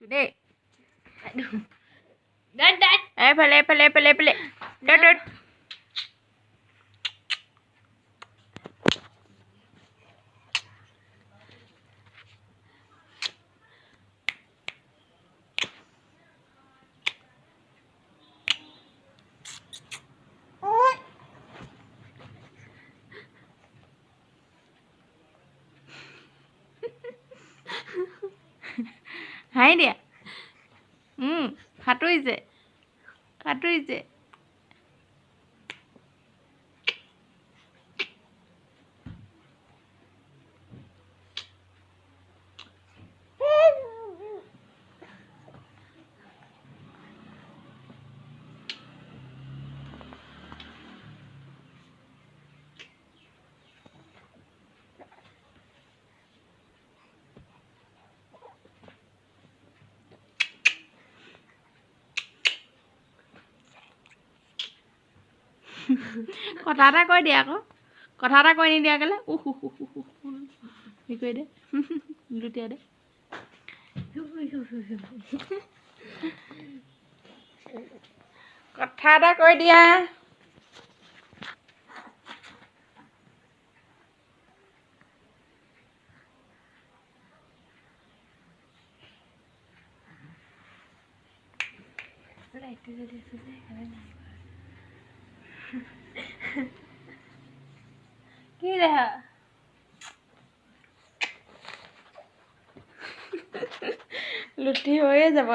Today. Dad. Play. Dad. Hai dia. Hatuize. কথা এটা কৈ দিয়া আকৌ কথা এটা কৈ নিদিয়া কেলে কৈ দে লুটিয়াই দে কথা এটা কৈ দিয়া কি দেখা লুটি হৈয়ে যাব